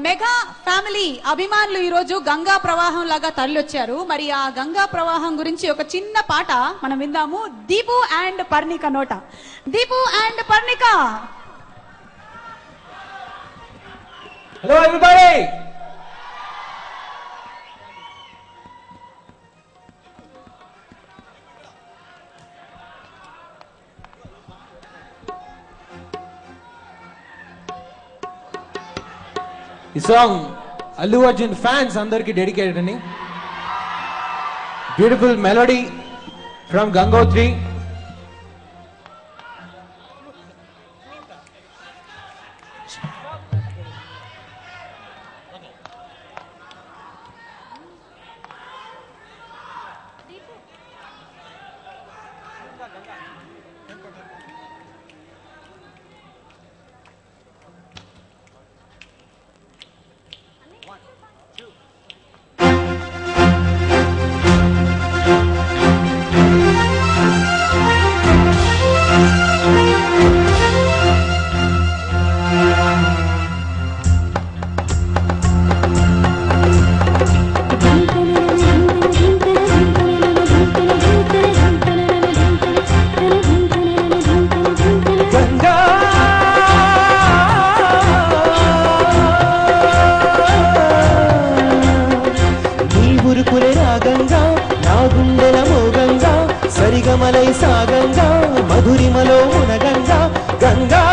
Mega family అభిమానులు ఈ రోజు గంగా ప్రవాహం లాగా తరలివచ్చారు. మరి ఆ గంగా ప్రవాహం గురించి ఒక చిన్న పాట మనం విందాము. దీపు అండ్ పర్ణిక నోట. Deepu and Parnika. Hello everybody. ఈ సాంగ్ అల్లు అర్జున్ ఫ్యాన్స్ అందరికి డెడికేటెడ్ అని. Beautiful melody from Gangotri. సరిగమలై సాగంగా మధురిమలో మునగంగా గంగా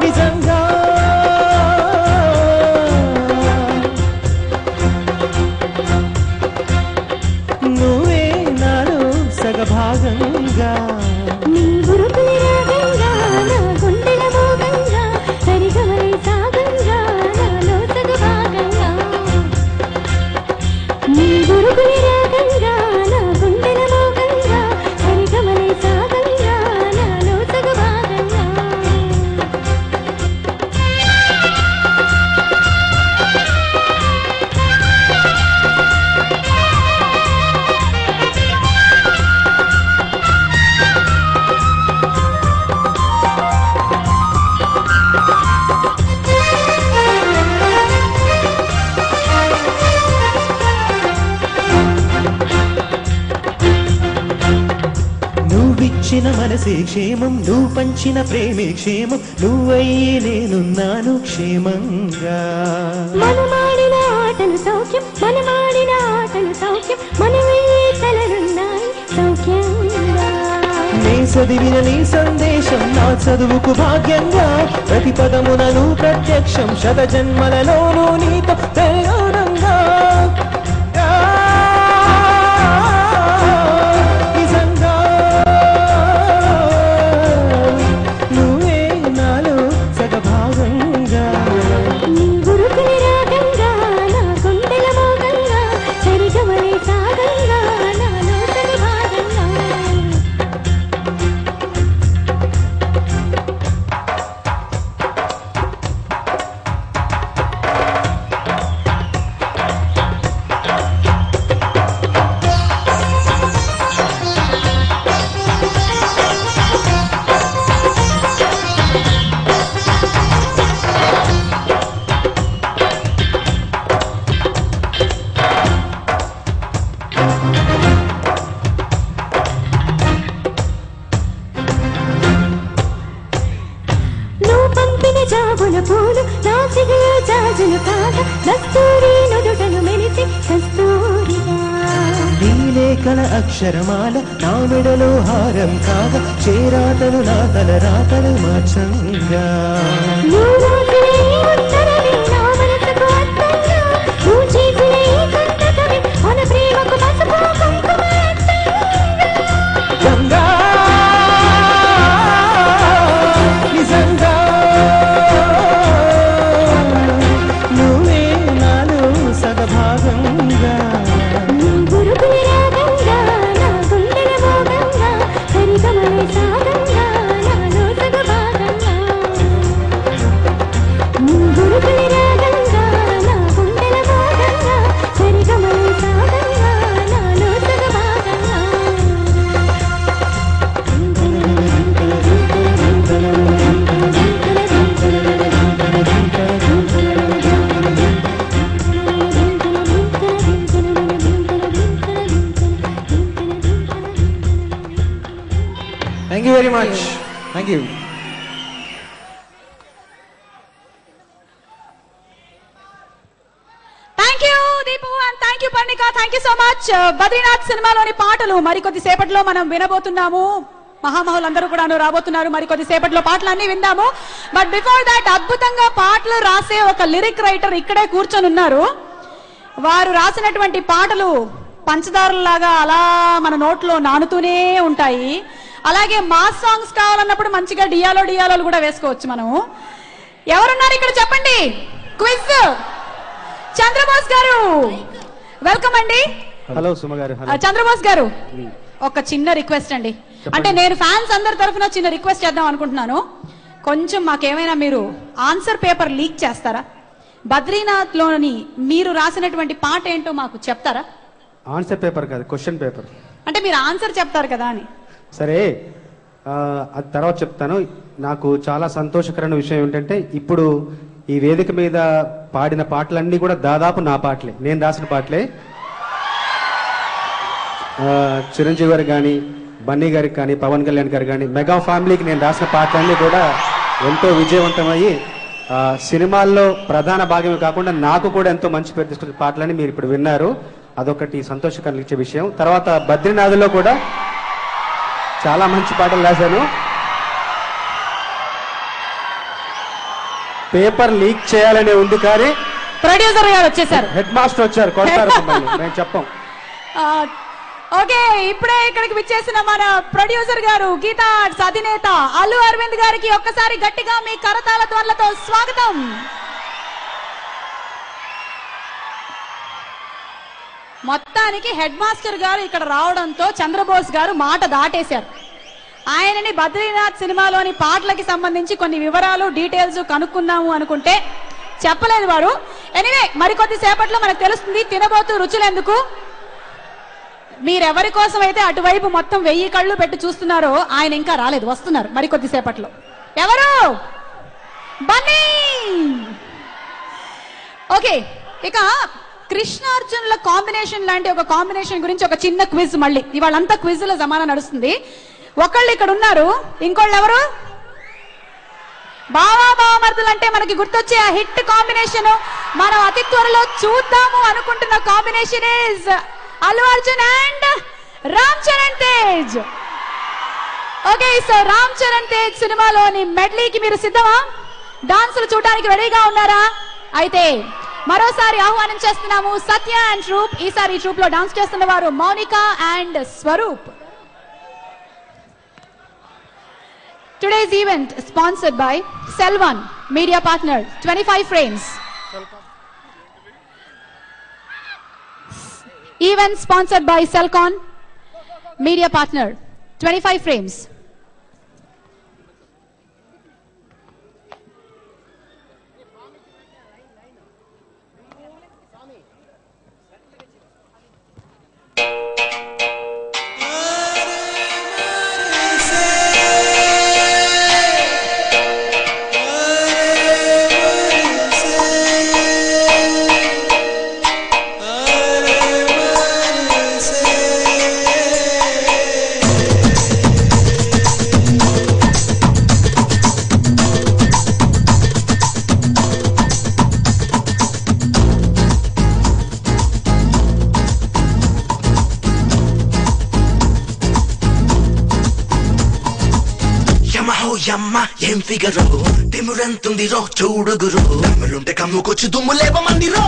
నిజంగా నువ్వే నాలో సగభాగంగా ఇచ్చిన మనసే క్షేమం, నువ్వు పంచిన ప్రేమే క్షేమం, నువ్వయ్యే నేనున్నాను క్షేమంగా. మనమాడిన ఆటలు సౌఖ్యం, మనమాడిన ఆటలు సౌఖ్యం, మనమయ్యే కలలున్నాయి సౌఖ్యంగా. నీ చదివిన నీ సందేశం నా చదువుకు భాగ్యంగా, ప్రతి పదమునను ప్రత్యక్షం, శత జన్మలలోనూ నీతో ప్రయాణంగా. పూలు నా సిగలో జాజులు కాక దస్తూరి నుదుటను మెలిసి కస్తూరిగా. నీ లేఖల అక్షరమాల నా మెడలో హారం కాగా, చేరాతలు నా తల రాతలు మార్చంగా. Very much. Thank you. Thank you Deepu and thank you Parnika. Thank you so much. Badrinath సినిమాలోని పాటలు మరికొద్ది సేపట్లో మనం వినబోతున్నాము. మహామహులందరూ కూడా రాబోతున్నారు. మరికొద్ది సేపట్లో పాటలన్నీ విందాము. బట్ బిఫోర్ దాట్ అద్భుతంగా పాటలు రాసే ఒక లిరిక్ రైటర్ ఇక్కడే కూర్చొని ఉన్నారు. వారు రాసినటువంటి పాటలు పంచదారులాగా అలా మన నోట్లో నానుతూనే ఉంటాయి. అలాగే మాస్ సాంగ్స్ కావాలన్నప్పుడు మంచిగా డియాలోలు కూడా వేసుకోవచ్చు మనం. ఎవరున్నారు ఇక్కడ చెప్పండి. క్విజ్ చంద్రబోస్ గారు వెల్కమ్ అండి. హలో సుమ గారు. చంద్రబోస్ గారు ఒక చిన్న రిక్వెస్ట్ అండి. అంటే నేను ఫ్యాన్స్ అందరి తరఫున చిన్న రిక్వెస్ట్ చేద్దాం అనుకుంటున్నాను. కొంచెం మాకేమైనా మీరు ఆన్సర్ పేపర్ లీక్ చేస్తారా? బద్రీనాథ్ లోని మీరు రాసినటువంటి పాట ఏంటో మాకు చెప్తారా? ఆన్సర్ పేపర్ కాదు, క్వశ్చన్ పేపర్. అంటే మీరు ఆన్సర్ చెప్తారు కదా అని. సరే, అది తర్వాత చెప్తాను. నాకు చాలా సంతోషకరమైన విషయం ఏంటంటే ఇప్పుడు ఈ వేదిక మీద పాడిన పాటలన్నీ కూడా దాదాపు నా పాటలే, నేను రాసిన పాటలే. చిరంజీవి గారికి కానీ, బన్నీ గారికి కానీ, పవన్ కళ్యాణ్ గారికి కానీ, మెగా ఫ్యామిలీకి నేను రాసిన పాటలన్నీ కూడా ఎంతో విజయవంతమయ్యి సినిమాల్లో ప్రధాన భాగమే కాకుండా నాకు కూడా ఎంతో మంచి పేరు తీసుకునే పాటలని మీరు ఇప్పుడు విన్నారు. అదొకటి సంతోషం కలిగించే విషయం. తర్వాత బద్రీనాథ్లో కూడా చాలా మంచి పాటలు రాశాను. పేపర్ లీక్ చేయాలనే ఉంది కానీ ప్రొడ్యూసర్ గారు వచ్చేసారు, హెడ్ మాస్టర్ వచ్చారు, కొడతారు మేము చెప్పం. ఓకే, ఇప్పుడే ఇక్కడికి విచ్చేసిన మన ప్రొడ్యూసర్ గారు, గీతా ఆర్ట్స్ అధినేత అల్లు అరవింద్ గారికి ఒక్కసారి గట్టిగా మీ కరతాళ ధ్వనులతో స్వాగతం. మొత్తానికి హెడ్ మాస్టర్ గారు ఇక్కడ రావడంతో చంద్రబోస్ గారు మాట దాటేశారు. ఆయనని బద్రీనాథ్ సినిమాలోని పాటలకి సంబంధించి కొన్ని వివరాలు డీటెయిల్స్ కనుక్కున్నాము అనుకుంటే చెప్పలేదు వారు. ఎనీవే, మరికొద్ది సేపట్లో మనకు తెలుస్తుంది తినబోతూ రుచులెందుకు. మీరెవరి కోసం అయితే అటువైపు మొత్తం 1000 కళ్ళు పెట్టి చూస్తున్నారో ఆయన ఇంకా రాలేదు, వస్తున్నారు మరికొద్ది సేపట్లో. ఎవరు? బన్నీ. ఓకే, ఇక కృష్ణార్జునుల కాంబినేషన్ లాంటి ఒక కాంబినేషన్ గురించి ఒక చిన్న క్విజ్. మళ్ళీ ఇవాళంతా క్విజ్ల జమానా నడుస్తుంది. ఒకళ్ళు ఇక్కడ ఉన్నారు, ఇంకోళ్ళు ఎవరు? బావా బావమర్దులు అంటే మనకి గుర్తొచ్చే ఆ హిట్ కాంబినేషన్, మనం అతి త్వరలో చూద్దాము అనుకుంటున్న combination is Allu Arjun and Ram Charan Tej. Okay, so Ram Charan Tej సినిమాలోని మెడ్లీకి మీరు సిద్ధమా? డాన్సులు చూడడానికి రెడీగా ఉన్నారా? అయితే మరోసారి ఆహ్వానం చేస్తున్నాము సత్య అండ్ ట్రూప్. ఈసారి ఈ ట్రూప్ లో డాన్స్ చేస్తున్న వారు Mounika and Swaroop. Today's event sponsored by Cell1, media partner 25 frames. Event sponsored by Cellcon, media partner 25 frames. యమ్మ ఏం ఫిగరో తిమురంతుంది రో చూడుగురు దమ్ములుంటే కమ్ముకొచ్చి దుమ్ము లేపమంది రో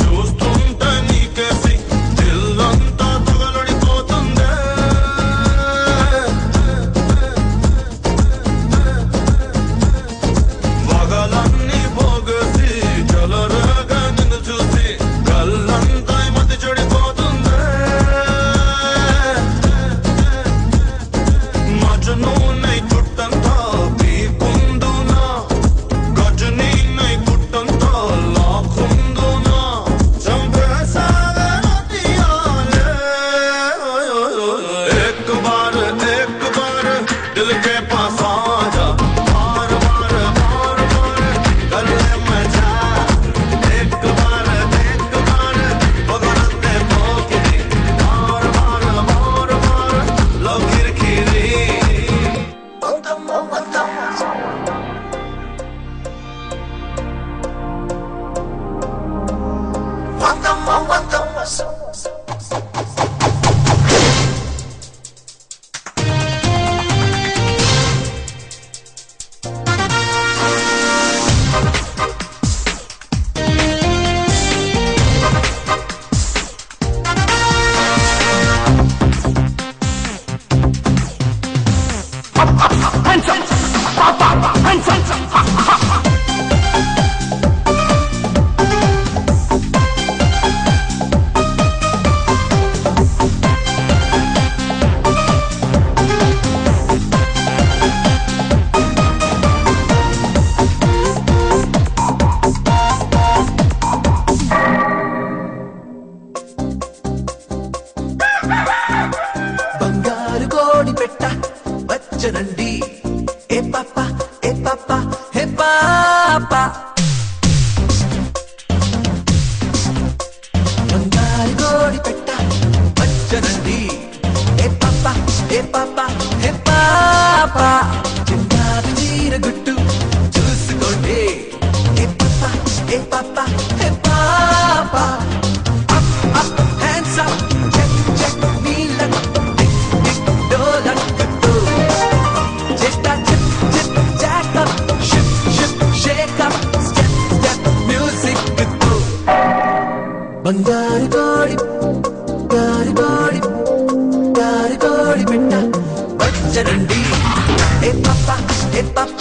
చూస్తుంటే నీకేసి దిల్లంతా తగలడిపోతుందే వగలన్నీ పోగేసి జలరేగా నిన్ను చూసి గల్లంతా మతి చెడిపోతుందే మజనూనై చుట్టంతా రాజనండి. ఏ పాప